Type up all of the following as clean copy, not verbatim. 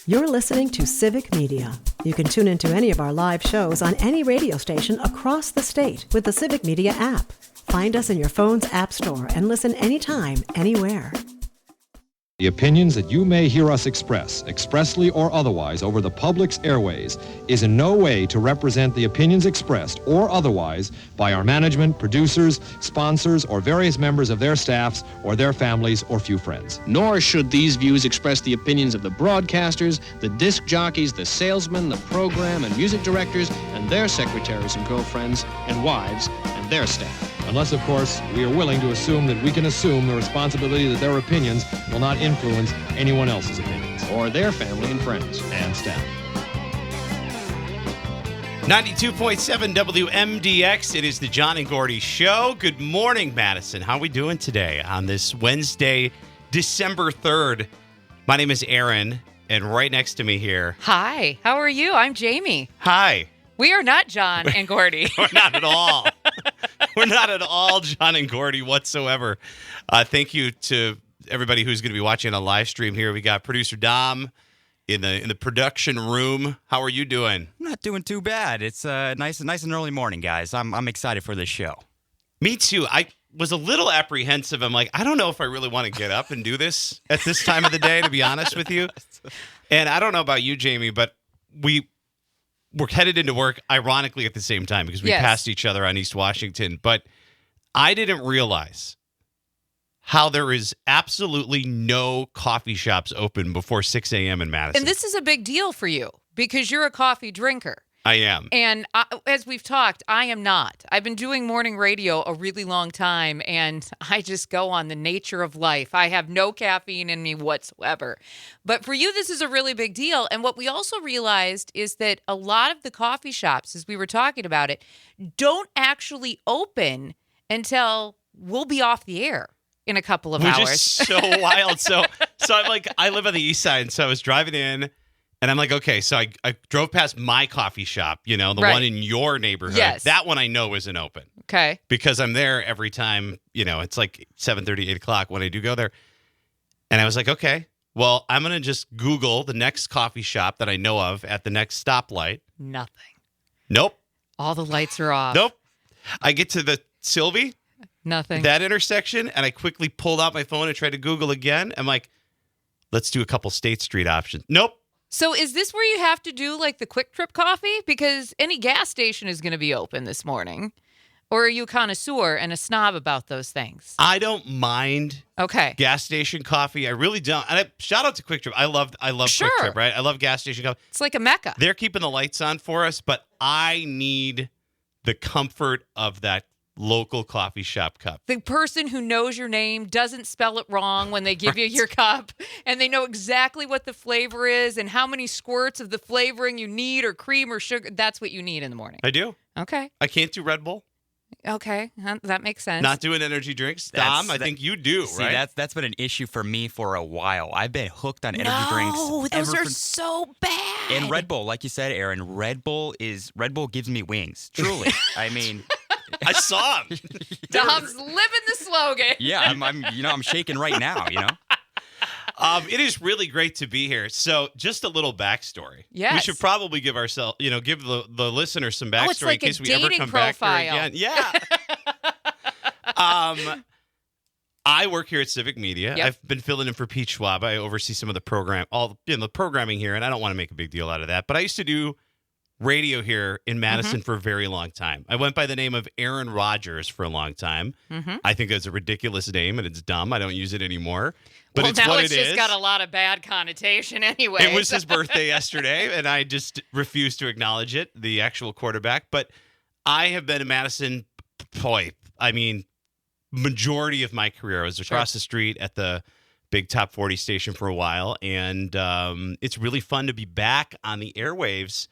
You're listening to Civic Media. You can tune into any of our live shows on any radio station across the state with the Civic Media app. Find us in your phone's app store and listen anytime, anywhere. The opinions that you may hear us express, expressly or otherwise, over the public's airways, is in no way to represent the opinions expressed or otherwise by our management, producers, sponsors, or various members of their staffs or their families or few friends. Nor should these views express the opinions of the broadcasters, the disc jockeys, the salesmen, the program and music directors, and their secretaries and girlfriends and wives and their staff. Unless, of course, we are willing to assume that we can assume the responsibility that their opinions will not influence anyone else's opinions. Or their family and friends. And staff. 92.7 WMDX. It is the John and Gordy Show. Good morning, Madison. How are we doing today on this Wednesday, December 3rd? My name is Aaron, and right next to me here. Hi. How are you? I'm Jamie. Hi. We are not John and Gordy. We're not at all. We're not at all John and Gordy whatsoever. Thank you to everybody who's going to be watching on live stream here. We got producer Dom in the production room. How are you doing? I'm not doing too bad. It's nice and early morning, guys. I'm excited for this show. Me too. I was a little apprehensive. I'm like, I don't know if I really want to get up and do this at this time of the day, to be honest with you. And I don't know about you, Jamie, but we're headed into work, ironically, at the same time because we passed each other on East Washington. But I didn't realize how there is absolutely no coffee shops open before 6 a.m. in Madison. And this is a big deal for you because you're a coffee drinker. I am. And as we've talked, I am not. I've been doing morning radio a really long time, and I just go on the nature of life. I have no caffeine in me whatsoever. But for you, this is a really big deal. And what we also realized is that a lot of the coffee shops, as we were talking about it, don't actually open until we'll be off the air in a couple of hours. Which is so wild. So I'm like, I live on the east side, so I was driving in. And I'm like, okay, so I drove past my coffee shop, the one in your neighborhood. Yes. That one I know isn't open. Okay. Because I'm there every time, it's like 7:30, 8 o'clock when I do go there. And I was like, okay, well, I'm going to just Google the next coffee shop that I know of at the next stoplight. Nothing. Nope. All the lights are off. Nope. I get to the Sylvie. Nothing. That intersection, and I quickly pulled out my phone and tried to Google again. I'm like, let's do a couple State Street options. Nope. So is this where you have to do like the quick trip coffee? Because any gas station is going to be open this morning. Or are you a connoisseur and a snob about those things? I don't mind gas station coffee. I really don't. And shout out to Quick Trip. I love Sure. Quick Trip, right? I love gas station coffee. It's like a mecca. They're keeping the lights on for us, but I need the comfort of that local coffee shop cup. The person who knows your name doesn't spell it wrong when they give you your cup, and they know exactly what the flavor is and how many squirts of the flavoring you need or cream or sugar. That's what you need in the morning. I do. Okay. I can't do Red Bull. Okay. That makes sense. Not doing energy drinks. Dom, I think you do, see, right? That's been an issue for me for a while. I've been hooked on energy drinks. No, those are so bad. And Red Bull, like you said, Aaron, Red Bull gives me wings. Truly. I mean, I saw him. Dom's living the slogan. Yeah, I'm shaking right now, It is really great to be here. So, just a little backstory. Yes. We should probably give the listener some backstory it's like in case a we ever dating come profile. back here again. Yeah. I work here at Civic Media. Yep. I've been filling in for Pete Schwab. I oversee some of the the programming here, and I don't want to make a big deal out of that. But I used to do radio here in Madison for a very long time. I went by the name of Aaron Rodgers for a long time. I think that's a ridiculous name, and it's dumb. I don't use it anymore. But well, it's now what it's it just is. got a lot of bad connotation anyway. It was his birthday yesterday, and I just refused to acknowledge it, the actual quarterback. But I have been in Madison, majority of my career. I was across the street at the big Top 40 station for a while, and it's really fun to be back on the airwaves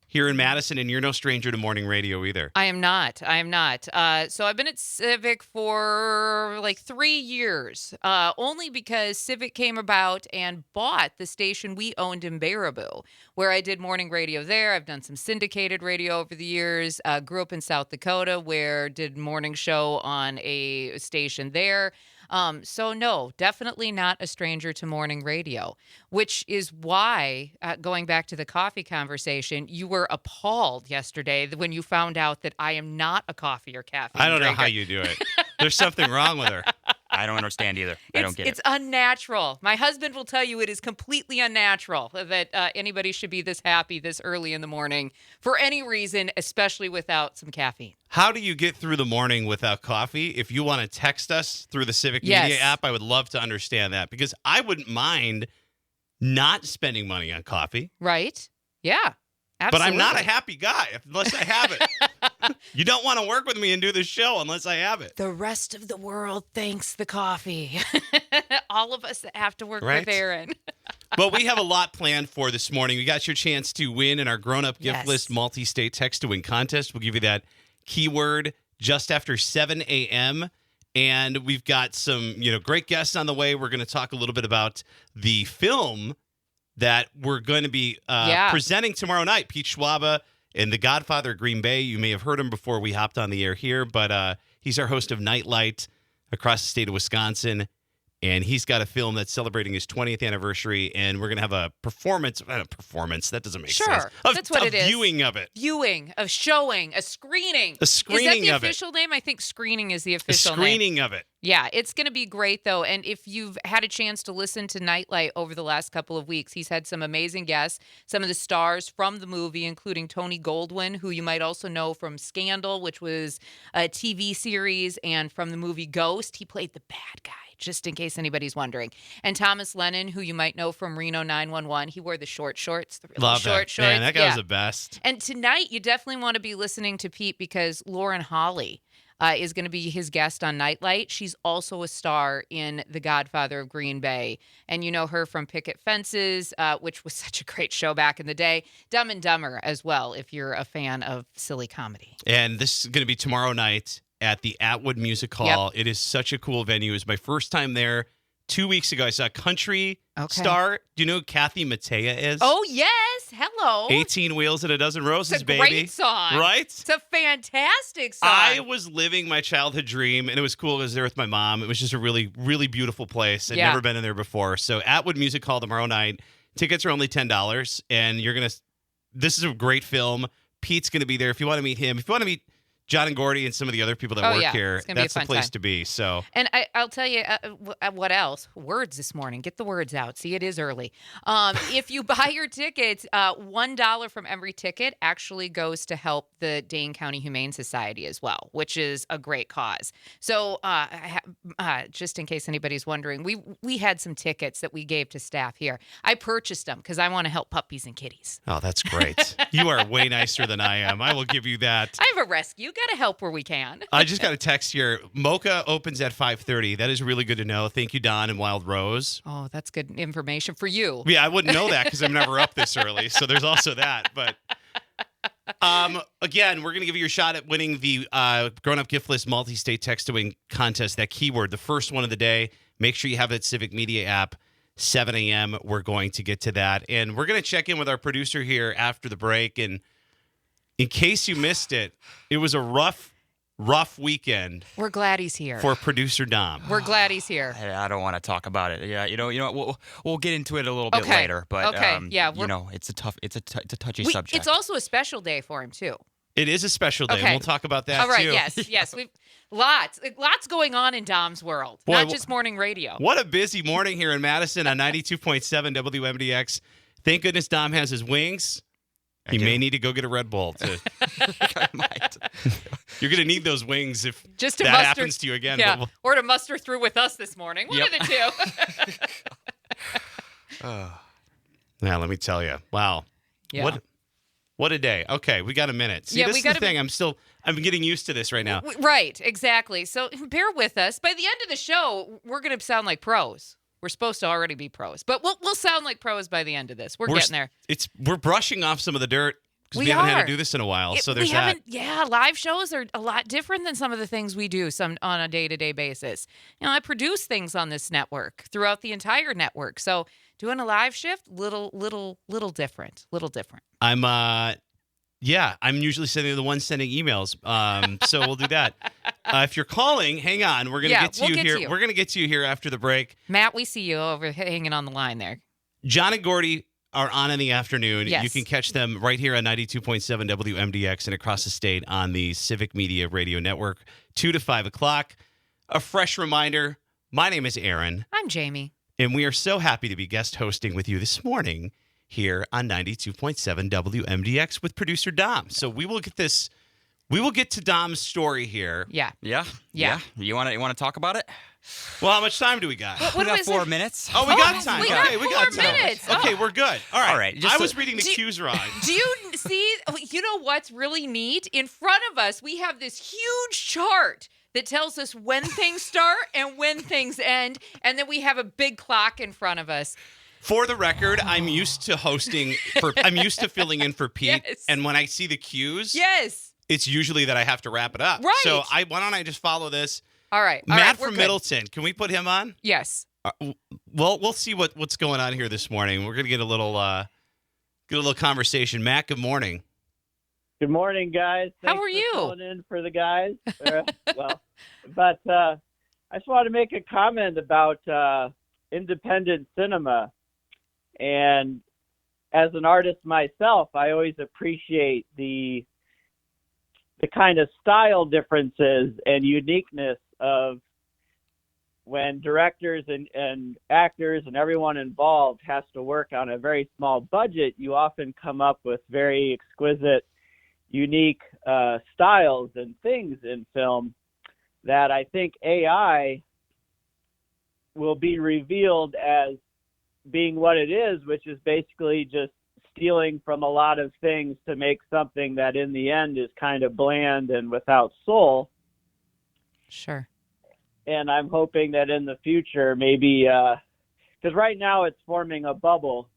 here in Madison, and you're no stranger to morning radio either. I am not. So I've been at Civic for like 3 years, only because Civic came about and bought the station we owned in Baraboo, where I did morning radio there. I've done some syndicated radio over the years. Grew up in South Dakota, where did morning show on a station there. So no, definitely not a stranger to morning radio, which is why, going back to the coffee conversation, you were appalled yesterday when you found out that I am not a coffee or caffeine I don't know drinker. how you do it. There's something wrong with her. I don't understand either. I don't get It's it. unnatural. My husband will tell you it is completely unnatural that anybody should be this happy this early in the morning for any reason, especially without some caffeine. How do you get through the morning without coffee? If you want to text us through the Civic Yes. Media app, I would love to understand that because I wouldn't mind not spending money on coffee. Right? Yeah. But Absolutely. I'm not a happy guy unless I have it. You don't want to work with me and do this show unless I have it. The rest of the world thanks the coffee. All of us that have to work Right? with Aaron. But we have a lot planned for this morning. We got your chance to win in our grown-up gift Yes. list multi-state text-to-win contest. We'll give you that keyword just after 7 a.m. And we've got some, great guests on the way. We're going to talk a little bit about the film that we're going to be presenting tomorrow night. Pete Schwaba and The Godfather of Green Bay. You may have heard him before we hopped on the air here, but he's our host of Nightlight across the state of Wisconsin. And he's got a film that's celebrating his 20th anniversary, and we're going to have a performance. Not a performance. That doesn't make sense. Sure, that's what it is. Viewing of it. Viewing, of showing, a screening. A screening Is that the of it. official name? I think screening is the A official name. screening of it. Yeah, it's going to be great, though. And if you've had a chance to listen to Nightlight over the last couple of weeks, he's had some amazing guests, some of the stars from the movie, including Tony Goldwyn, who you might also know from Scandal, which was a TV series, and from the movie Ghost. He played the bad guy, just in case anybody's wondering. And Thomas Lennon, who you might know from Reno 911. He wore the short shorts, the really Love short that. shorts. Man, that guy was Yeah. the best. And tonight, you definitely want to be listening to Pete because Lauren Holly is going to be his guest on Nightlight. She's also a star in The Godfather of Green Bay. And you know her from Picket Fences, which was such a great show back in the day. Dumb and Dumber as well, if you're a fan of silly comedy. And this is going to be tomorrow night at the Atwood Music Hall. It is such a cool venue. It was my first time there. 2 weeks ago, I saw a country star. Do you know who Kathy Mattea is? Oh, yes. Hello. 18 Wheels and a Dozen Roses, It's a baby. great song. Right? It's a fantastic song. I was living my childhood dream, and it was cool. I was there with my mom. It was just a really, really beautiful place. I'd never been in there before. So Atwood Music Hall tomorrow night. Tickets are only $10, and this is a great film. Pete's going to be there. If you want to meet him, if you want to meet John and Gordy and some of the other people that work here, It's gonna be that's a the fun place time. to be. So, And I'll tell you what else. Words this morning. Get the words out. See, it is early. If you buy your tickets, $1 from every ticket actually goes to help the Dane County Humane Society as well, which is a great cause. So just in case anybody's wondering, we had some tickets that we gave to staff here. I purchased them because I want to help puppies and kitties. oh, that's great. You are way nicer than I am. I will give you that. I have a rescue. Got to help where we can. I just got a text here. Mocha opens at 5:30. That is really good to know. Thank you, Don and Wild Rose. Oh, that's good information for you. Yeah, I wouldn't know that because I'm never up this early. So there's also that. But again, we're going to give you your shot at winning the grown-up gift list multi-state text-to-win contest. That keyword, the first one of the day. Make sure you have that Civic Media app. 7 a.m. We're going to get to that. And we're going to check in with our producer here after the break. And in case you missed it, it was a rough weekend We're glad he's here. for producer Dom. We're glad he's here. I don't want to talk about it. Yeah, you know, we'll get into it a little bit Okay. later. But Okay, yeah, it's a touchy subject. It's also a special day for him too. It is a special day. Okay. And we'll talk about that All right, too. yes. We've lots going on in Dom's world, Boy, not just morning radio. What a busy morning here in Madison on 92.7 WMDX. Thank goodness Dom has his wings. He may need to go get a Red Bull. I might. You're going to need those wings if Just to that muster, happens to you again. yeah, But or to muster through with us this morning. One of the two. yeah, let me tell you. Wow. Yeah. What a day. Okay, we got a minute. See, Yeah, this we is the gotta thing. I'm getting used to this right now. Right, exactly. So bear with us. By the end of the show, we're going to sound like pros. We're supposed to already be pros, but we'll sound like pros by the end of this. We're getting there. We're brushing off some of the dirt because we We haven't had are. to do this in a while. So We there's that. haven't- Yeah, live shows are a lot different than some of the things we do on a day-to-day basis. You know, I produce things on this network throughout the entire network. So doing a live shift, little different. I'm Yeah, I'm usually the one sending emails. So we'll do that. If you're calling, hang on. We're gonna get to you here. We're gonna get to you here after the break. Matt, we see you over hanging on the line there. John and Gordy are on in the afternoon. Yes. You can catch them right here on 92.7 WMDX and across the state on the Civic Media Radio Network, 2 to 5 o'clock. A fresh reminder, my name is Aaron. I'm Jamie. And we are so happy to be guest hosting with you this morning here on 92.7 WMDX with producer Dom. So we will get to Dom's story here. Yeah. Yeah. You want to talk about it? Well, how much time do we got? We got 4 minutes. Oh, we got time. We Okay, got we got 4 time. minutes. Okay, we're good. All right. Just I was reading the cues wrong. Do you see? You know what's really neat? In front of us, we have this huge chart that tells us when things start and when things end, and then we have a big clock in front of us. For the record, I'm used to filling in for Pete, Yes. and when I see the cues, Yes. it's usually that I have to wrap it up. Right. So why don't I just follow this? All right. Matt we're from good. Middleton, can we put him on? Yes. Well, we'll see what's going on here this morning. We're gonna get a little conversation. Matt, good morning. Good morning, guys. How Thanks are you? for calling in for the guys. But I just want to make a comment about independent cinema. And as an artist myself, I always appreciate the kind of style differences and uniqueness of when directors and actors and everyone involved has to work on a very small budget. You often come up with very exquisite, unique styles and things in film that I think AI will be revealed as being what it is, which is basically just stealing from a lot of things to make something that in the end is kind of bland and without soul. Sure. And I'm hoping that in the future, maybe, because right now it's forming a bubble,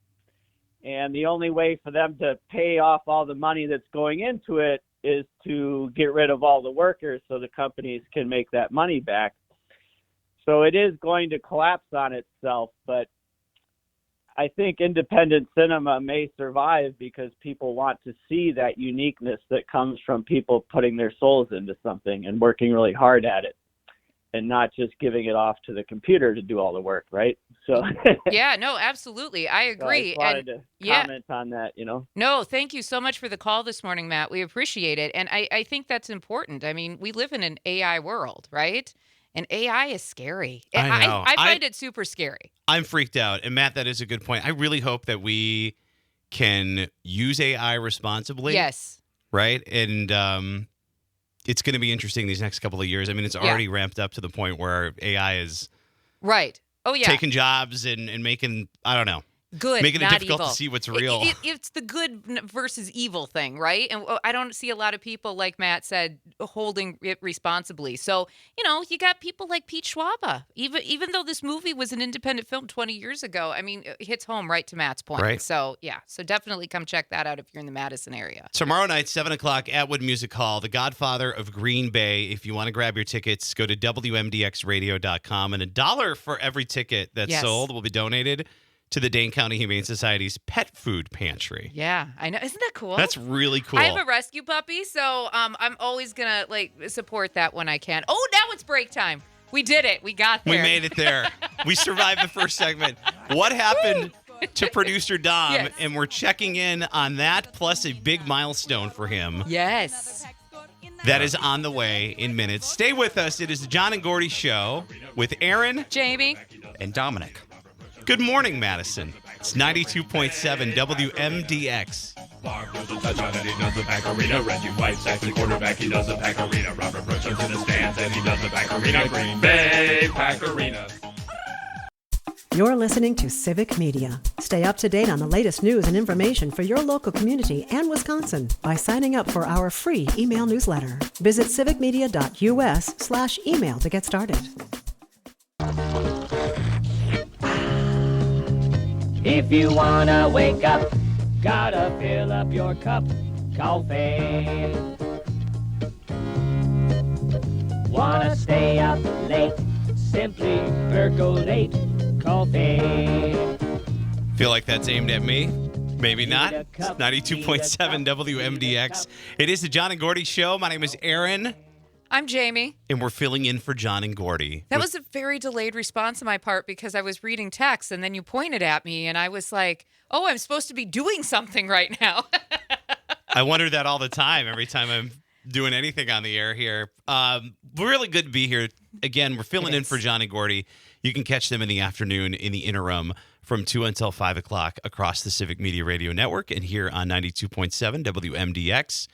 and the only way for them to pay off all the money that's going into it is to get rid of all the workers so the companies can make that money back. So it is going to collapse on itself, but I think independent cinema may survive because people want to see that uniqueness that comes from people putting their souls into something and working really hard at it and not just giving it off to the computer to do all the work, right? So Yeah, no, absolutely. I agree. So I just wanted to comment on that, No, thank you so much for the call this morning, Matt. We appreciate it. And I think that's important. I mean, we live in an AI world, right? And AI is scary. I know. I find it super scary. I'm freaked out. And Matt, that is a good point. I really hope that we can use AI responsibly. Yes. Right? And it's going to be interesting these next couple of years. I mean, it's already ramped up to the point where AI is right. Oh, yeah. taking jobs and making, I don't know. Good, making it not difficult evil. to see what's real. It's the good versus evil thing, right? And I don't see a lot of people, like Matt said, holding it responsibly. So, you got people like Pete Schwaba. Even though this movie was an independent film 20 years ago, I mean, it hits home right to Matt's point. Right. So, yeah. So definitely come check that out if you're in the Madison area. Tomorrow night, 7 o'clock, Atwood Music Hall, The Godfather of Green Bay. If you want to grab your tickets, go to WMDXradio.com. And $1 for every ticket that's sold will be donated to the Dane County Humane Society's Pet Food Pantry. Yeah, I know. Isn't that cool? That's really cool. I have a rescue puppy, so I'm always going to support that when I can. Oh, now it's break time. We did it. We got there. We made it there. We survived the first segment. What happened to producer Dom? Yes. And we're checking in on that, plus a big milestone for him. Yes. That is on the way in minutes. Stay with us. It is the John and Gordy Show with Aaron, Jamie, and Dominic. Good morning, Madison. It's 92.7 WMDX. Mark goes a touchdown and he does the back arena. Reggie White's actually quarterback, he does the back arena. Robert Bruch's in the stands and he does the back arena. Green Bay Pack Arena. You're listening to Civic Media. Stay up to date on the latest news and information for your local community and Wisconsin by signing up for our free email newsletter. Visit civicmedia.us/email to get started. If you wanna wake up, gotta fill up your cup, coffee. Wanna stay up late, simply percolate, coffee. Feel like that's aimed at me? Maybe not. It's 92.7 WMDX. It is the John and Gordy Show. My name is Aaron. I'm Jamie. And we're filling in for John and Gordy. That was a very delayed response on my part because I was reading text and then you pointed at me and I was like, oh, I'm supposed to be doing something right now. I wonder that all the time, every time I'm doing anything on the air here. Really good to be here. Again, we're filling in for John and Gordy. You can catch them in the afternoon in the interim from 2 until 5 o'clock across the Civic Media Radio Network and here on 92.7 WMDX.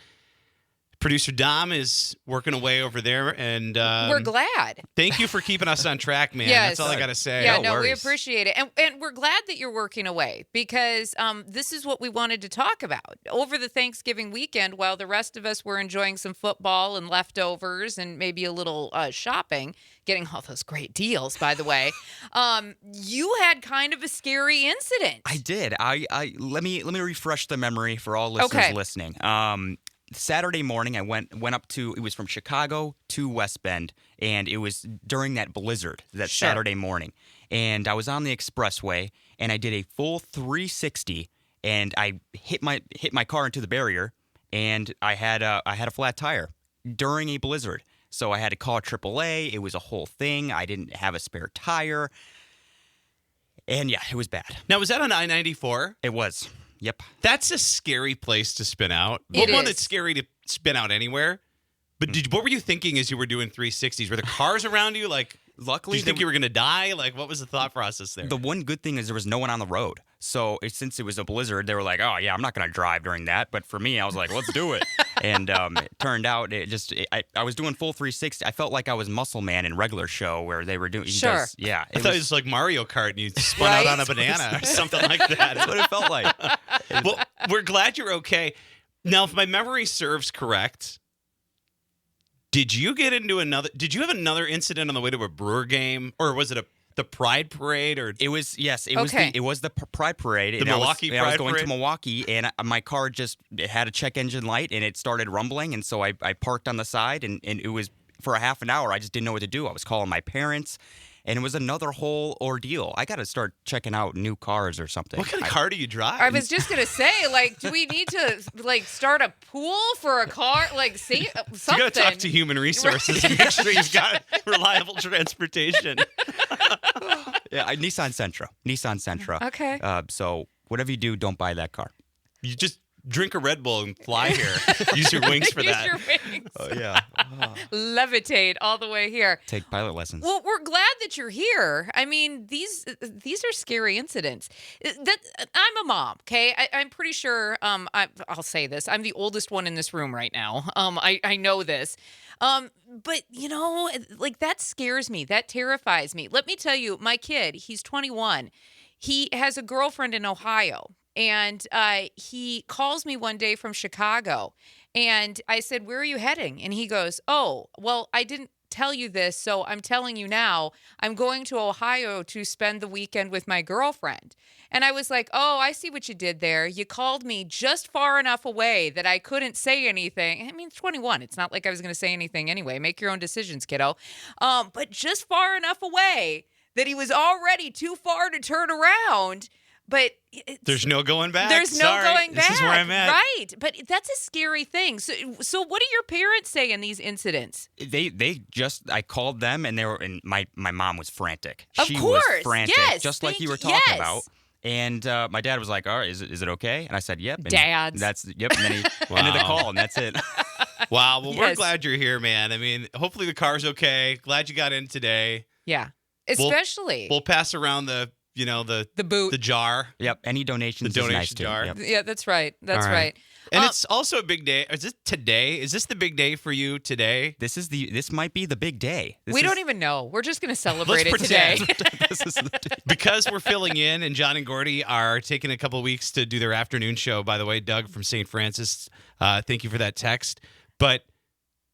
Producer Dom is working away over there, and we're glad. Thank you for keeping us on track, man. Yes. That's all I got to say. Yeah, No we worries. appreciate it. And we're glad that you're working away because this is what we wanted to talk about. Over the Thanksgiving weekend, while the rest of us were enjoying some football and leftovers and maybe a little shopping, getting all those great deals, by the way, you had kind of a scary incident. I did. I let me refresh the memory for all listeners listening. Saturday morning, I went up to, it was from Chicago to West Bend, and it was during that blizzard, Saturday morning. And I was on the expressway, and I did a full 360, and I hit my car into the barrier, and I had a flat tire during a blizzard. So I had to call AAA. It was a whole thing. I didn't have a spare tire. And yeah, it was bad. Now, was that on I-94? It was. Yep. That's a scary place to spin out. It One is. that's scary to spin out anywhere. But what were you thinking as you were doing 360s? Were there cars around you? Like, luckily, did you think you were going to die? Like, what was the thought process there? The one good thing is there was no one on the road. So since it was a blizzard, they were like, oh, yeah, I'm not going to drive during that. But for me, I was like, let's do it. And it turned out I was doing full 360. I felt like I was Muscle Man in regular show where they were doing. Sure. Yeah. I thought it was like Mario Kart and you spun out on a banana or something like that. That's what it felt like. Well, we're glad you're okay. Now, if my memory serves correct, did you have another incident on the way to a Brewer game, or was it the Pride Parade? Or it was the Pride Parade. The Milwaukee Pride Parade. I was going to Milwaukee, and my car it had a check engine light, and it started rumbling, and so I parked on the side, and it was for a half an hour. I just didn't know what to do. I was calling my parents. And it was another whole ordeal. I got to start checking out new cars or something. What kind of car do you drive? I was just gonna say, like, do we need to start a pool for a car? Like, say something. You got to talk to human resources and make sure you've got reliable transportation. Yeah, Nissan Sentra. Okay. So whatever you do, don't buy that car. You just drink a Red Bull and fly here. Use your wings for that. Use your wings. Oh yeah. Levitate all the way here. Take pilot lessons. Well, we're glad that you're here. I mean, these are scary incidents. I'm a mom, okay? I'm pretty sure. I'll say this. I'm the oldest one in this room right now. I know this. But that scares me. That terrifies me. Let me tell you, my kid, he's 21. He has a girlfriend in Ohio. And he calls me one day from Chicago, and I said, where are you heading? And he goes, oh, well, I didn't tell you this, so I'm telling you now. I'm going to Ohio to spend the weekend with my girlfriend. And I was like, oh, I see what you did there. You called me just far enough away that I couldn't say anything. I mean, 21. It's not like I was going to say anything anyway. Make your own decisions, kiddo. But just far enough away that he was already too far to turn around. But there's no going back. There's no going back. This is where I'm at. Right. But that's a scary thing. So what do your parents say in these incidents? I called them, and my mom was frantic. Of she course. was frantic, Yes, just like you were talking about. And my dad was like, all right, is it okay? And I said, yep. And Dads. And then he ended the call, and that's it. Wow. Well, we're Yes. glad you're here, man. I mean, hopefully the car's okay. Glad you got in today. Yeah. Especially. We'll pass around the boot. the jar. Yep. Any donations The is nice donation too. jar. Yep. Yeah, that's right. That's All right. right. And it's also a big day. Is this today? Is this the big day for you today? This might be the big day. We don't even know. We're just going to celebrate it today. This is the day. Because we're filling in, and John and Gordy are taking a couple of weeks to do their afternoon show. By the way, Doug from St. Francis, thank you for that text. But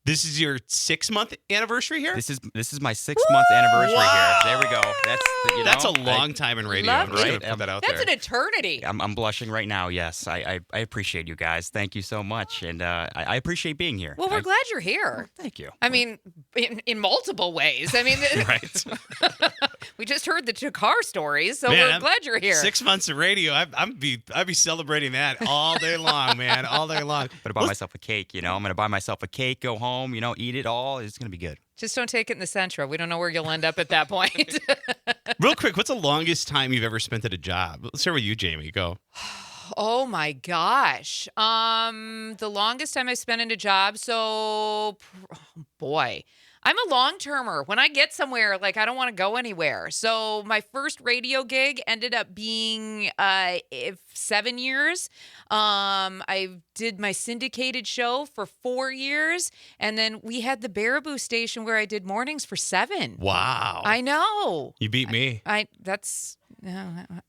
this is your 6-month anniversary here? This is my 6-month anniversary here. There we go. That's a long time in radio. Love I'm just it. going to put that out That's there. an eternity. I'm blushing right now. Yes, I appreciate you guys. Thank you so much, and I appreciate being here. Well, we're glad you're here. Thank you. I mean, in multiple ways. I mean, Right. We just heard the Chakar stories, so Man, we're glad you're here. 6 months of radio. I'd be celebrating that all day long, man, all day long. I'm gonna buy myself a cake. I'm gonna buy myself a cake, go home, eat it all. It's gonna be good. Just don't take it in the Sentra. We don't know where you'll end up at that point. Real quick, what's the longest time you've ever spent at a job? Let's start with you, Jamie. Go. Oh my gosh. The longest time I spent in a job. So, boy, I'm a long-termer. When I get somewhere, I don't want to go anywhere. So my first radio gig ended up being 7 years. I did my syndicated show for 4 years. And then we had the Baraboo station where I did mornings for 7. Wow. I know. You beat me. I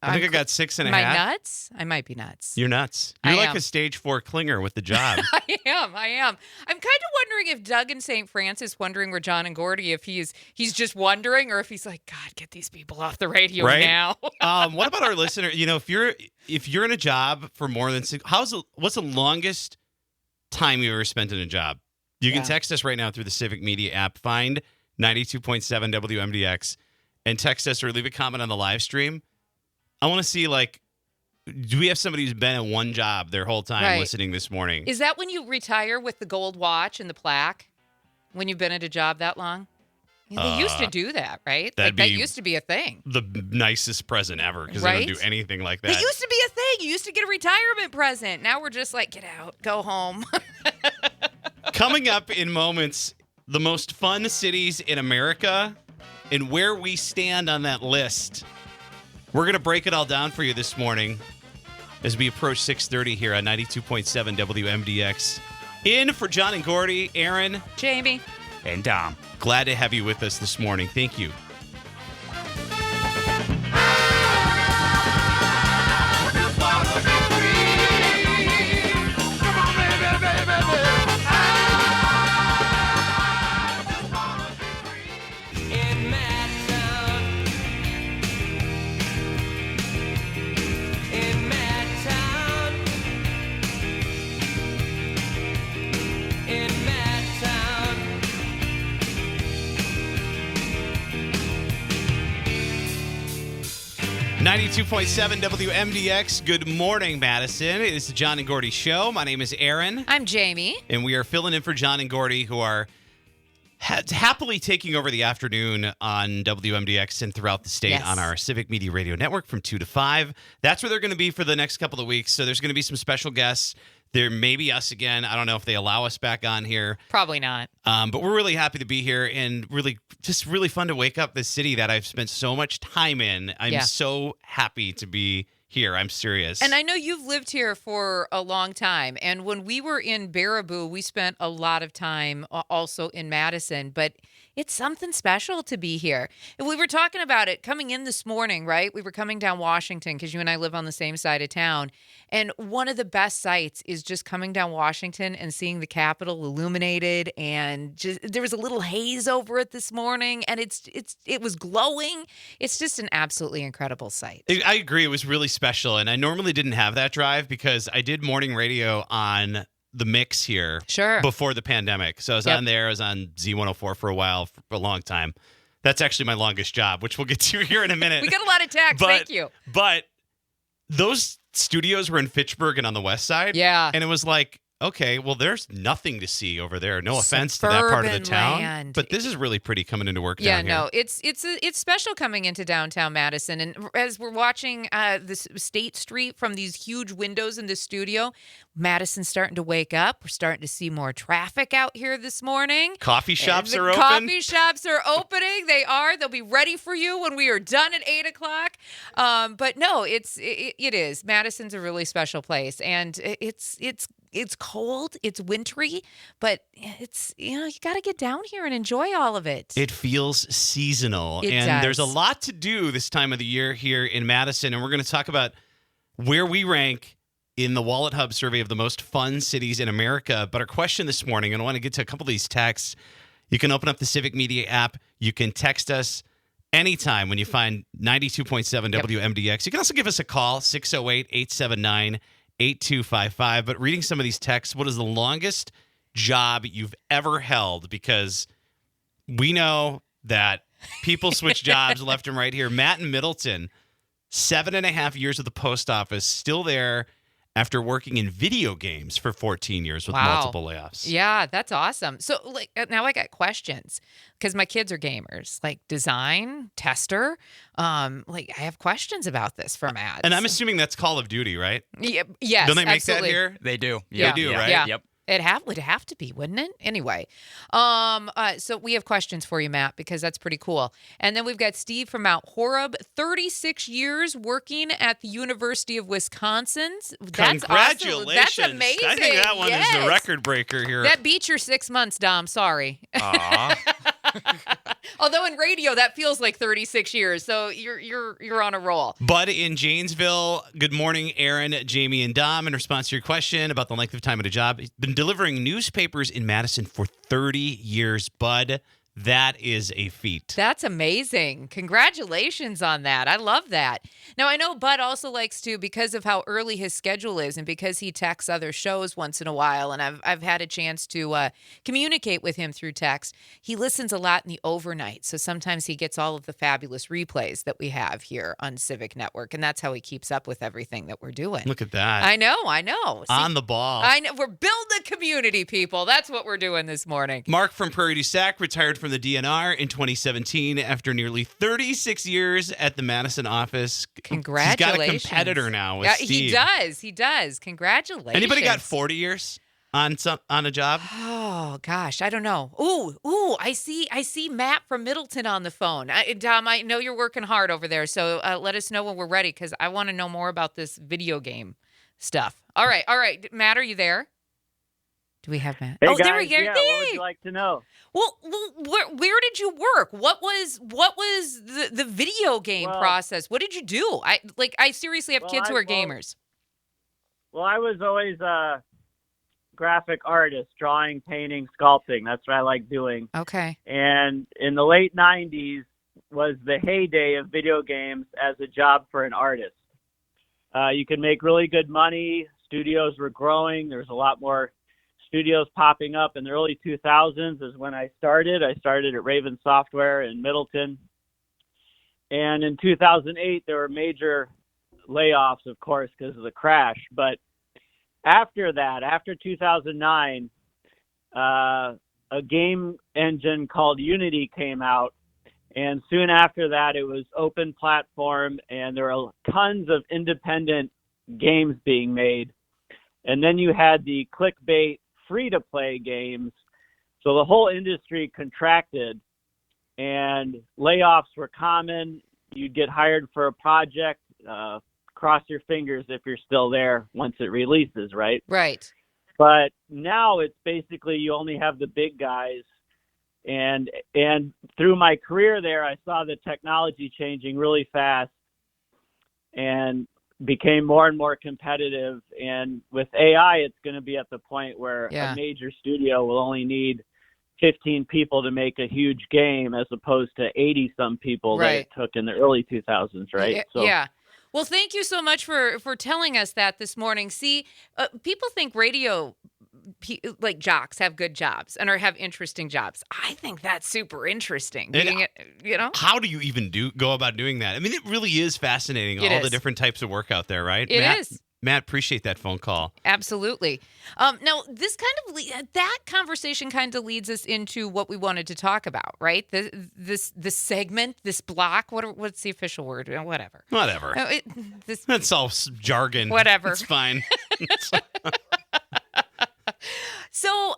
think I got 6.5. Am I nuts? I might be nuts. You're nuts. You're like am. a stage 4 clinger with the job. I am. I'm kind of wondering if Doug in St. Francis wondering where John and Gordy, if he's just wondering, or if he's like, God, get these people off the radio right? now. What about our listener? If you're in a job for more than 6, what's the longest time you ever spent in a job? You can text us right now through the Civic Media app. Find 92.7 WMDX and text us or leave a comment on the live stream. I want to see, do we have somebody who's been at one job their whole time listening this morning? Is that when you retire with the gold watch and the plaque? When you've been at a job that long? They used to do that, right? That used to be a thing. The nicest present ever, because they don't do anything like that. It used to be a thing. You used to get a retirement present. Now we're just like, get out, go home. Coming up in moments, the most fun cities in America and where we stand on that list. We're going to break it all down for you this morning as we approach 6:30 here on 92.7 WMDX. In for John and Gordy, Aaron, Jamie, and Dom. Glad to have you with us this morning. Thank you. In Madtown. 92.7 WMDX. Good morning, Madison. It is the John and Gordy Show. My name is Aaron. I'm Jamie. And we are filling in for John and Gordy, who are happily taking over the afternoon on WMDX and throughout the state on our Civic Media Radio Network from 2 to 5. That's where they're going to be for the next couple of weeks. So there's going to be some special guests. There may be us again. I don't know if they allow us back on here. Probably not. But we're really happy to be here and really fun to wake up this city that I've spent so much time in. I'm so happy to be here. I'm serious. And I know you've lived here for a long time. And when we were in Baraboo, we spent a lot of time also in Madison. But it's something special to be here. And we were talking about it coming in this morning, right? We were coming down Washington because you and I live on the same side of town. And one of the best sights is just coming down Washington and seeing the Capitol illuminated. And just there was a little haze over it this morning, and it was glowing. It's just an absolutely incredible sight. I agree. It was really special. And I normally didn't have that drive because I did morning radio on the mix here before the pandemic. So I was on there. I was on Z104 for a while, for a long time. That's actually my longest job, which we'll get to here in a minute. We got a lot of texts. Thank you. But those studios were in Fitchburg and on the west side. Yeah. And it was like, okay, well, there's nothing to see over there. No offense to that part of the town. Land. But this is really pretty coming into work down here. Yeah, no, it's special coming into downtown Madison. And as we're watching this State Street from these huge windows in the studio, Madison's starting to wake up. We're starting to see more traffic out here this morning. Coffee shops are open. Coffee shops are opening. They are. They'll be ready for you when we are done at 8 o'clock. But no, it is. Madison's a really special place. And it's cold, it's wintry, but you got to get down here and enjoy all of it. It feels seasonal. It does. There's a lot to do this time of the year here in Madison, and we're going to talk about where we rank in the Wallet Hub survey of the most fun cities in America. But our question this morning, and I want to get to a couple of these texts. You can open up the Civic Media app. You can text us anytime when you find 92.7 WMDX. You can also give us a call, 608-879-8255. But reading some of these texts, what is the longest job you've ever held? Because we know that People switch jobs left and right here. Matt in Middleton, 7.5 years at the post office, still there after working in video games for 14 years with multiple layoffs. Yeah, that's awesome. So now I got questions because my kids are gamers, like design, tester. I have questions about this for Matt. And I'm assuming that's Call of Duty, right? Yeah, yes, Don't they make absolutely. that here? They do. They do, right? Yeah. Yep. Would have to be, wouldn't it? Anyway, so we have questions for you, Matt, because that's pretty cool. And then we've got Steve from Mount Horeb, 36 years working at the University of Wisconsin. That's Congratulations. awesome. That's amazing. I think that one is the record breaker here. That beats your 6 months, Dom. Sorry. Aw. Although in radio that feels like 36 years, so you're on a roll. Bud in Janesville. Good morning, Aaron, Jamie, and Dom. In response to your question about the length of time at a job, he's been delivering newspapers in Madison for 30 years. Bud, that is a feat. That's amazing. Congratulations on that. I love that. Now, I know Bud also likes to, because of how early his schedule is and because he texts other shows once in a while, and I've had a chance to communicate with him through text, he listens a lot in the overnight. So sometimes he gets all of the fabulous replays that we have here on Civic Network, and that's how he keeps up with everything that we're doing. Look at that. I know. See, on the ball. I know. We're building a community, people. That's what we're doing this morning. Mark from Prairie du Sac retired from the DNR in 2017 after nearly 36 years at the Madison office. Congratulations. He's got a competitor now with Steve. He does. Congratulations. Anybody got 40 years on a job? Oh gosh, I don't know. Ooh, I see Matt from Middleton on the phone. Dom, I know you're working hard over there, so let us know when we're ready because I want to know more about this video game stuff. All right, Matt, are you there? Do we have Matt? Hey oh, guys, there we go. yeah, what would you like to know? Well, where did you work? What was the video game process? What did you do? I seriously have kids who are gamers. Well, I was always a graphic artist, drawing, painting, sculpting. That's what I like doing. Okay. And in the late 90s was the heyday of video games as a job for an artist. You could make really good money. Studios were growing. There was a lot more studios popping up. In the early 2000s is when I started. I started at Raven Software in Middleton. And in 2008, there were major layoffs, of course, because of the crash. But after that, after 2009, a game engine called Unity came out. And soon after that, it was open platform, and there were tons of independent games being made. And then you had the clickbait free-to-play games. So the whole industry contracted, and layoffs were common. You'd get hired for a project, cross your fingers if you're still there once it releases, right? Right. But now it's basically you only have the big guys. And through my career there, I saw the technology changing really fast and became more and more competitive. And with AI, it's going to be at the point where a major studio will only need 15 people to make a huge game as opposed to 80-some people that it took in the early 2000s, right? Yeah. Well, thank you so much for telling us that this morning. See, people think radio like jocks have good jobs and or have interesting jobs. I think that's super interesting. How do you even go about doing that? I mean, it really is fascinating, the different types of work out there, right? It is. Matt, appreciate that phone call. Absolutely. Now, this that conversation kind of leads us into what we wanted to talk about, right? This segment, this block. What's the official word? Whatever. That's all jargon. Whatever. It's fine. So,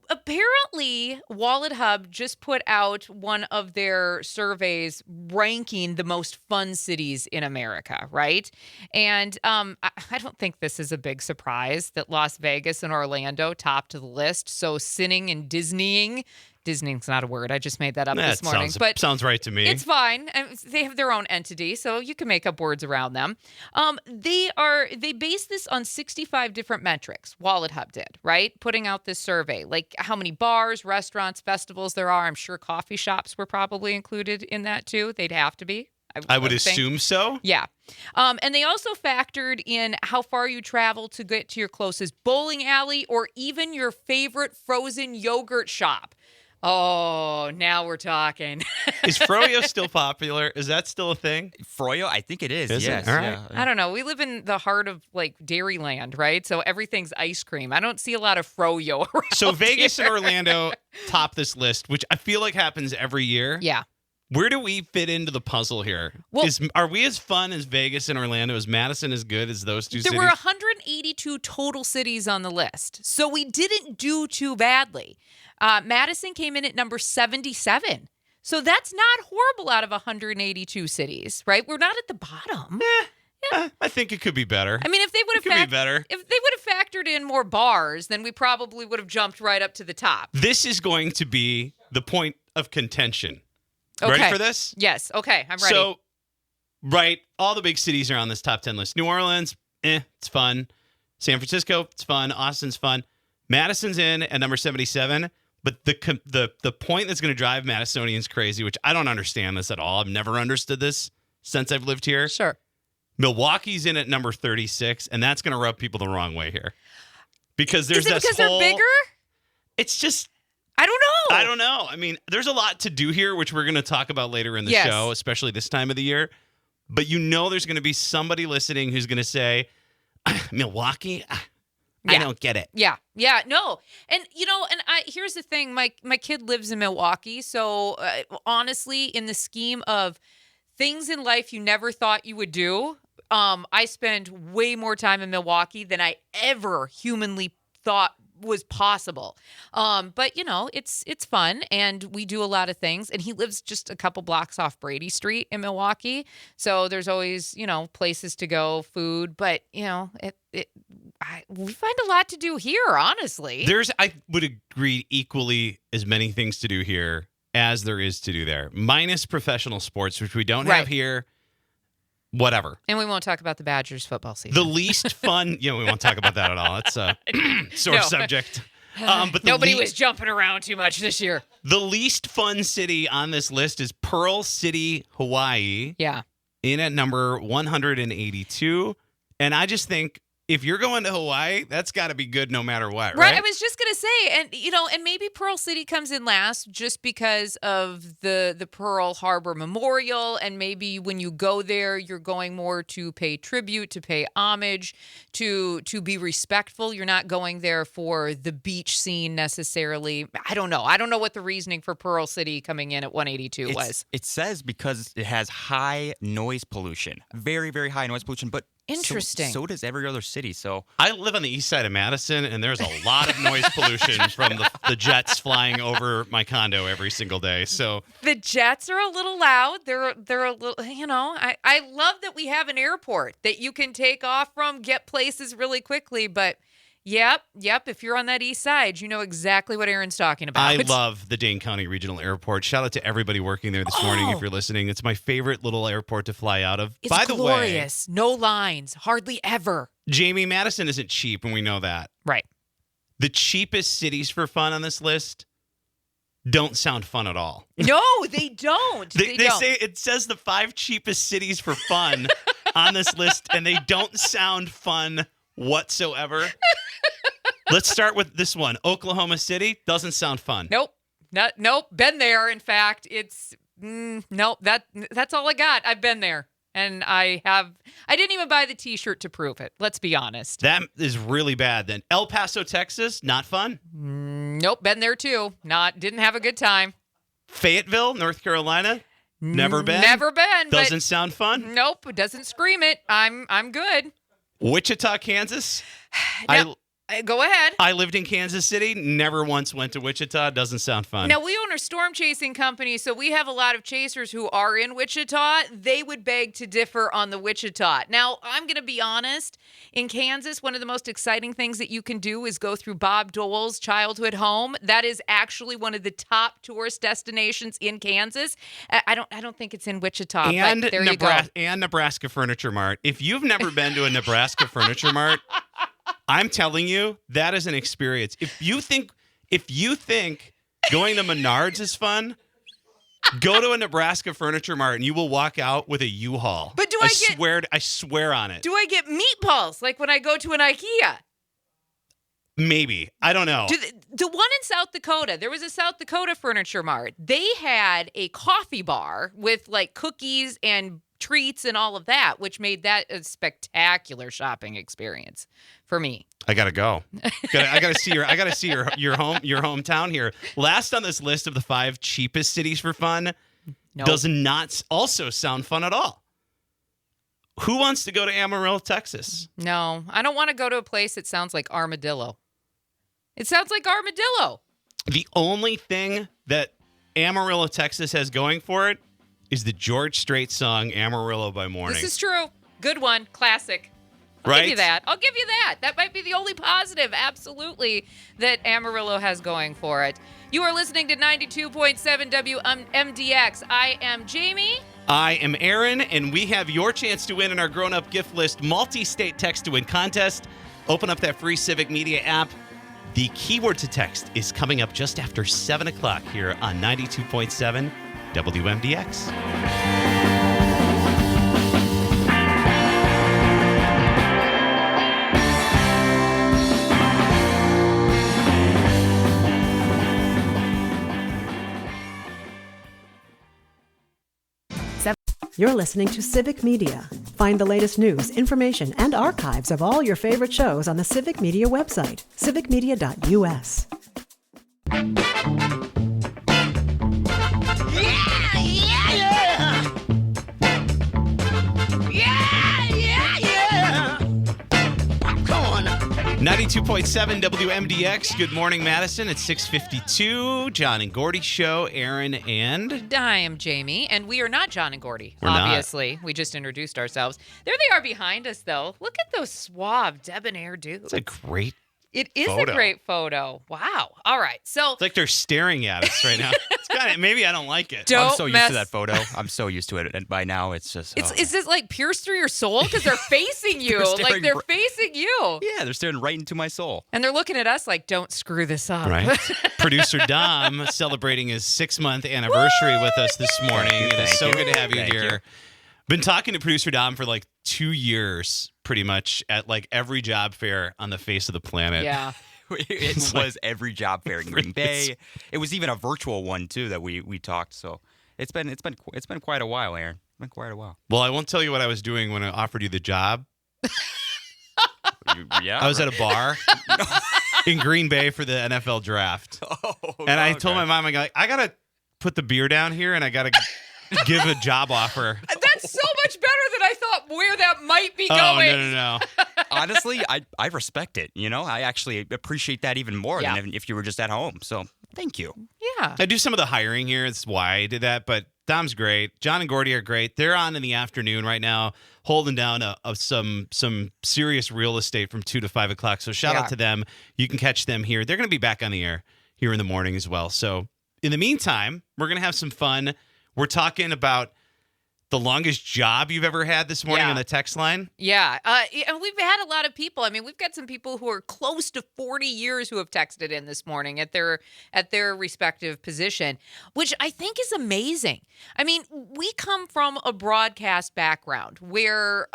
apparently, Wallet Hub just put out one of their surveys ranking the most fun cities in America, right? And I don't think this is a big surprise that Las Vegas and Orlando topped the list. So, sinning and Disneying's not a word. I just made that up this morning. But sounds right to me. It's fine. They have their own entity, so you can make up words around them. They base this on 65 different metrics. Wallet Hub did, right? Putting out this survey, like how many bars, restaurants, festivals there are. I'm sure coffee shops were probably included in that too. They'd have to be. I would assume so. Yeah. And they also factored in how far you travel to get to your closest bowling alley or even your favorite frozen yogurt shop. Oh, now we're talking. Is froyo still popular? Is that still a thing? Froyo, I think it is. Is it? Yes. All right. Yeah. I don't know. We live in the heart of like Dairyland, right? So everything's ice cream. I don't see a lot of froyo around So Vegas here. and Orlando top this list, which I feel like happens every year. Yeah. Where do we fit into the puzzle here? Well- Are we as fun as Vegas and Orlando? Is Madison as good as those two There cities? were 182 total cities on the list, so we didn't do too badly. Madison came in at number 77. So that's not horrible out of 182 cities, right? We're not at the bottom. I think it could be better. I mean, if they would It could be better. if they would have factored in more bars, then we probably would have jumped right up to the top. This is going to be the point of contention. Okay. Ready for this? Yes. Okay, I'm ready. So, right, all the big cities are on this top 10 list. New Orleans, it's fun. San Francisco, it's fun. Austin's fun. Madison's in at number 77. But the point that's going to drive Madisonians crazy, which I don't understand this at all. I've never understood this since I've lived here. Sure. Milwaukee's in at number 36, and that's going to rub people the wrong way here. Because there's Is it this because whole, they're bigger? It's just, I don't know. I don't know. I mean, there's a lot to do here, which we're going to talk about later in the Yes. show, especially this time of the year. But you know there's going to be somebody listening who's going to say, Milwaukee? I don't get it. Yeah, no, and here's the thing: my kid lives in Milwaukee, so honestly, in the scheme of things in life you never thought you would do, I spend way more time in Milwaukee than I ever humanly thought was possible. But it's fun, and we do a lot of things. And he lives just a couple blocks off Brady Street in Milwaukee, so there's always places to go, food. But we find a lot to do here, honestly. I would agree, equally as many things to do here as there is to do there, minus professional sports, which we don't have here. Whatever. And we won't talk about the Badgers football season. The least fun, we won't talk about that at all. It's a sore subject. But nobody was jumping around too much this year. The least fun city on this list is Pearl City, Hawaii. Yeah. In at number 182. And I just think, if you're going to Hawaii, that's got to be good no matter what, right? I was just going to say, and maybe Pearl City comes in last just because of the Pearl Harbor Memorial, and maybe when you go there, you're going more to pay tribute, to pay homage, to be respectful. You're not going there for the beach scene necessarily. I don't know. I don't know what the reasoning for Pearl City coming in at 182 was. It says because it has high noise pollution, very, very high noise pollution, but Interesting. So does every other city. So I live on the east side of Madison, and there's a lot of noise pollution from the jets flying over my condo every single day. So the jets are a little loud. They're a little, I love that we have an airport that you can take off from, get places really quickly. But yep. If you're on that east side, you know exactly what Aaron's talking about. I love the Dane County Regional Airport. Shout out to everybody working there this morning if you're listening. It's my favorite little airport to fly out of. It's By the glorious. No lines, hardly ever. Jamie, Madison isn't cheap, and we know that. Right. The cheapest cities for fun on this list don't sound fun at all. No, they don't. They say it says the 5 cheapest cities for fun on this list, and they don't sound fun whatsoever. Let's start with this one. Oklahoma City doesn't sound fun. Nope. Nope. Been there. In fact, it's nope. That's all I got. I've been there. And I didn't even buy the t-shirt to prove it. Let's be honest. That is really bad then. El Paso, Texas, not fun. Nope. Been there too. Didn't have a good time. Fayetteville, North Carolina, never been. Never been. Doesn't sound fun. Nope. It doesn't scream it. I'm good. Wichita, Kansas. Now, go ahead. I lived in Kansas City. Never once went to Wichita. Doesn't sound fun. Now, we own a storm chasing company, so we have a lot of chasers who are in Wichita. They would beg to differ on the Wichita. Now, I'm going to be honest. In Kansas, one of the most exciting things that you can do is go through Bob Dole's childhood home. That is actually one of the top tourist destinations in Kansas. I don't think it's in Wichita, but there you go. And Nebraska Furniture Mart. If you've never been to a Nebraska Furniture Mart, I'm telling you, that is an experience. If you think going to Menards is fun, go to a Nebraska Furniture Mart and you will walk out with a U-Haul. But I swear on it. Do I get meatballs like when I go to an IKEA? Maybe. I don't know. The one in South Dakota, there was a South Dakota Furniture Mart. They had a coffee bar with like cookies and treats and all of that, which made that a spectacular shopping experience for me. I gotta go. I gotta see your hometown here. Last on this list of the 5 cheapest cities for fun does not also sound fun at all. Who wants to go to Amarillo, Texas? No, I don't want to go to a place that sounds like Armadillo. It sounds like Armadillo. The only thing that Amarillo, Texas has going for it is the George Strait song Amarillo by Morning. This is true. Good one. Classic. I'll give you that. I'll give you that. That might be the only positive, absolutely, that Amarillo has going for it. You are listening to 92.7 WMDX. I am Jamie. I am Aaron, and we have your chance to win in our grown-up gift list multi-state text-to-win contest. Open up that free Civic Media app. The keyword to text is coming up just after 7 o'clock here on 92.7 WMDX. You're listening to Civic Media. Find the latest news, information, and archives of all your favorite shows on the Civic Media website, civicmedia.us. Yeah, yeah, yeah! Yeah, yeah, yeah! Come on. 92.7 WMDX. Good morning, Madison. It's 6:52. John and Gordy show. Aaron and... I am Jamie, and we are not John and Gordy, We're not. obviously. We just introduced ourselves. There they are behind us, though. Look at those suave, debonair dudes. It's a great It is photo. a great photo. Wow. All right. So It's like they're staring at us right now. It's kind of, maybe I don't like it. Don't I'm so used mess- to that photo. I'm so used to it. And by now, it's just... Is this like pierced through your soul? Because they're facing you. They're staring Like they're right- facing you. Yeah, they're staring right into my soul. And they're looking at us like, don't screw this up. Right. Producer Dom celebrating his 6-month anniversary with us this morning. It is Thank so you. good to have you Thank here. you. Been talking to Producer Dom for like 2 years, pretty much, at like every job fair on the face of the planet. Yeah. It was every job fair in Green Bay. It was even a virtual one too that we talked. So it's been quite a while, Aaron. It's been quite a while. Well, I won't tell you what I was doing when I offered you the job. Yeah, I was at a bar in Green Bay for the NFL draft. And I told my mom, I got to put the beer down here and I got to give a job offer. That's so much better than I thought where that might be Oh, going. no. Honestly, I respect it. You know, I actually appreciate that even more than if you were just at home. So thank you. Yeah. I do some of the hiring here. That's why I did that. But Dom's great. John and Gordy are great. They're on in the afternoon right now, holding down some serious real estate from 2 to 5 o'clock. So shout out to them. You can catch them here. They're going to be back on the air here in the morning as well. So in the meantime, we're going to have some fun. We're talking about the longest job you've ever had this morning on the text line. Yeah. And we've had a lot of people. I mean, we've got some people who are close to 40 years who have texted in this morning at their respective position, which I think is amazing. I mean, we come from a broadcast background where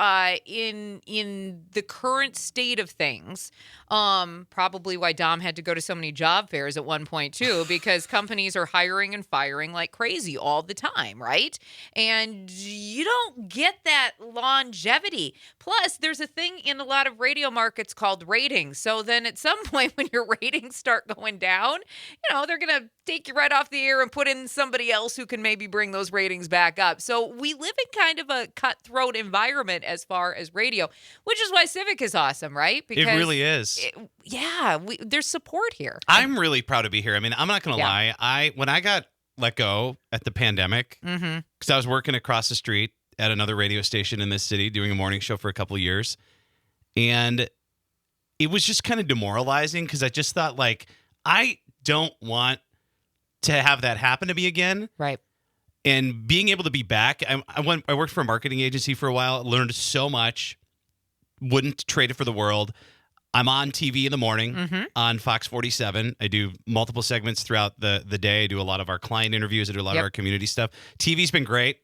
in the current state of things, probably why Dom had to go to so many job fairs at one point too, because companies are hiring and firing like crazy all the time, right? And you don't get that longevity. Plus, there's a thing in a lot of radio markets called ratings. So then at some point when your ratings start going down, they're going to take you right off the air and put in somebody else who can maybe bring those ratings back up. So we live in kind of a cutthroat environment as far as radio, which is why Civic is awesome, right? It really is. There's support here. I'm really proud to be here. I mean, I'm not going to lie. When I got let go at the pandemic, because I was working across the street at another radio station in this city doing a morning show for a couple of years, and it was just kind of demoralizing because I just thought, I don't want to have that happen to me again. Right. And being able to be back, I worked for a marketing agency for a while, learned so much, wouldn't trade it for the world. I'm on TV in the morning on Fox 47. I do multiple segments throughout the day. I do a lot of our client interviews. I do a lot of our community stuff. TV's been great.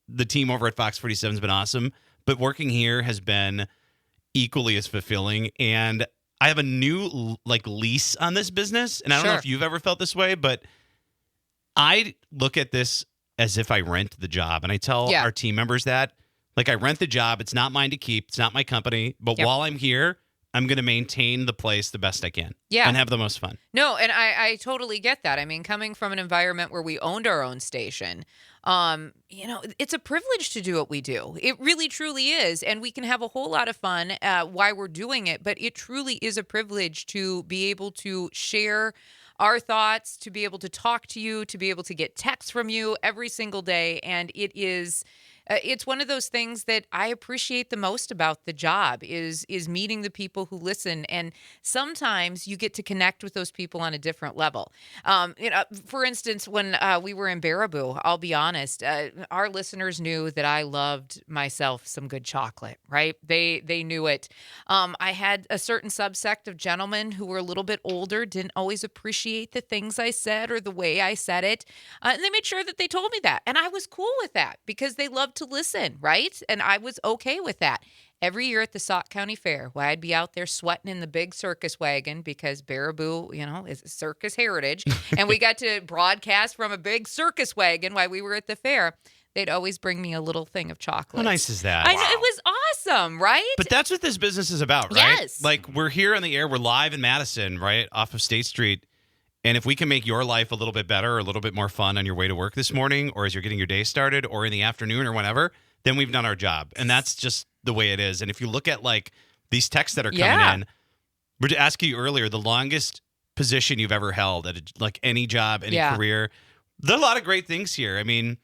The team over at Fox 47 has been awesome. But working here has been equally as fulfilling. And I have a new lease on this business, and I don't know if you've ever felt this way, but I look at this as if I rent the job, and I tell our team members that, I rent the job. It's not mine to keep. It's not my company. But while I'm here, I'm going to maintain the place the best I can and have the most fun. No, and I totally get that. I mean, coming from an environment where we owned our own station, it's a privilege to do what we do. It really, truly is. And we can have a whole lot of fun while we're doing it. But it truly is a privilege to be able to share our thoughts, to be able to talk to you, to be able to get texts from you every single day. And it is... it's one of those things that I appreciate the most about the job is meeting the people who listen. And sometimes you get to connect with those people on a different level. For instance, when we were in Baraboo, I'll be honest, our listeners knew that I loved myself some good chocolate, right? They knew it. I had a certain subsect of gentlemen who were a little bit older, didn't always appreciate the things I said or the way I said it. And they made sure that they told me that. And I was cool with that because they loved to listen, right? And I was okay with that. Every year at the Sauk County Fair, where I'd be out there sweating in the big circus wagon because Baraboo, is circus heritage, and we got to broadcast from a big circus wagon while we were at the fair. They'd always bring me a little thing of chocolate. How nice is that? I know, it was awesome, right? But that's what this business is about, right? Yes. We're here on the air. We're live in Madison, right, off of State Street. And if we can make your life a little bit better or a little bit more fun on your way to work this morning or as you're getting your day started or in the afternoon or whenever, then we've done our job. And that's just the way it is. And if you look at these texts that are coming in, we're asking you earlier, the longest position you've ever held at any job, any career. There are a lot of great things here. I mean,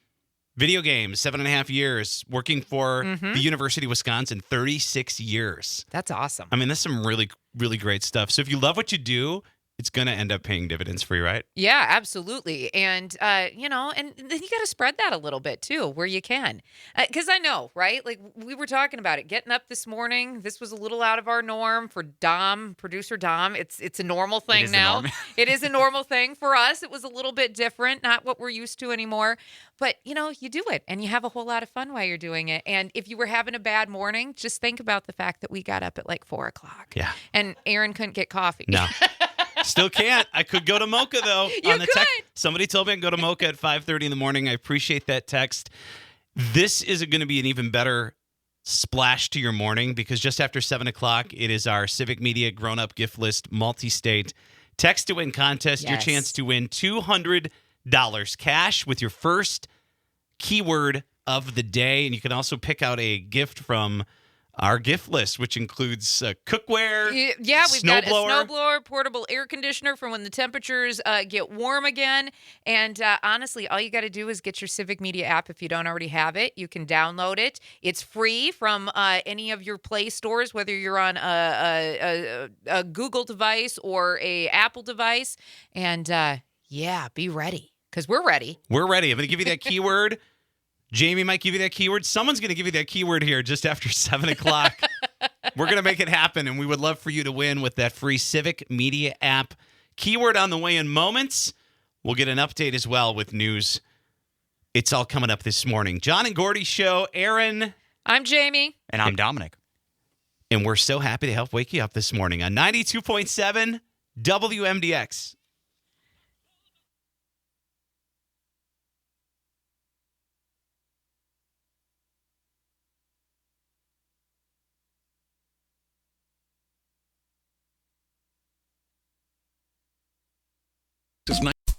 video games, 7.5 years, working for the University of Wisconsin, 36 years. That's awesome. I mean, that's some really, really great stuff. So if you love what you do, it's going to end up paying dividends for you, right? Yeah, absolutely. And, and then you got to spread that a little bit, too, where you can. Because I know, right? We were talking about it. Getting up this morning, this was a little out of our norm for Dom, producer Dom. It's a normal thing now. It is a normal thing. For us, it was a little bit different, not what we're used to anymore. But, you do it, and you have a whole lot of fun while you're doing it. And if you were having a bad morning, just think about the fact that we got up at 4 o'clock. Yeah. And Aaron couldn't get coffee. No. Still can't. I could go to Mocha, though. You could. Somebody told me I can go to Mocha at 5:30 in the morning. I appreciate that text. This is going to be an even better splash to your morning because just after 7 o'clock, it is our Civic Media Grown-Up Gift List multi-state text to win contest. Yes. Your chance to win $200 cash with your first keyword of the day. And you can also pick out a gift from our gift list, which includes cookware, we've got a snowblower, portable air conditioner for when the temperatures get warm again. And honestly, all you got to do is get your Civic Media app if you don't already have it. You can download it. It's free from any of your Play stores, whether you're on a Google device or a Apple device. And be ready because we're ready. We're ready. I'm going to give you that keyword. Jamie might give you that keyword. Someone's going to give you that keyword here just after 7 o'clock. We're going to make it happen, and we would love for you to win with that free Civic Media app. Keyword on the way in moments. We'll get an update as well with news. It's all coming up this morning. John and Gordy Show. Aaron. I'm Jamie. And I'm Dominic. And we're so happy to help wake you up this morning on 92.7 WMDX.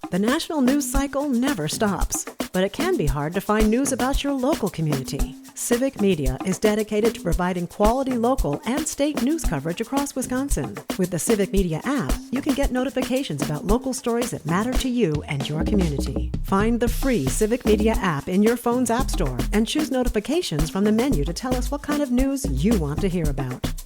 The national news cycle never stops, but it can be hard to find news about your local community. Civic Media is dedicated to providing quality local and state news coverage across Wisconsin. With the Civic Media app, you can get notifications about local stories that matter to you and your community. Find the free Civic Media app in your phone's app store and choose notifications from the menu to tell us what kind of news you want to hear about.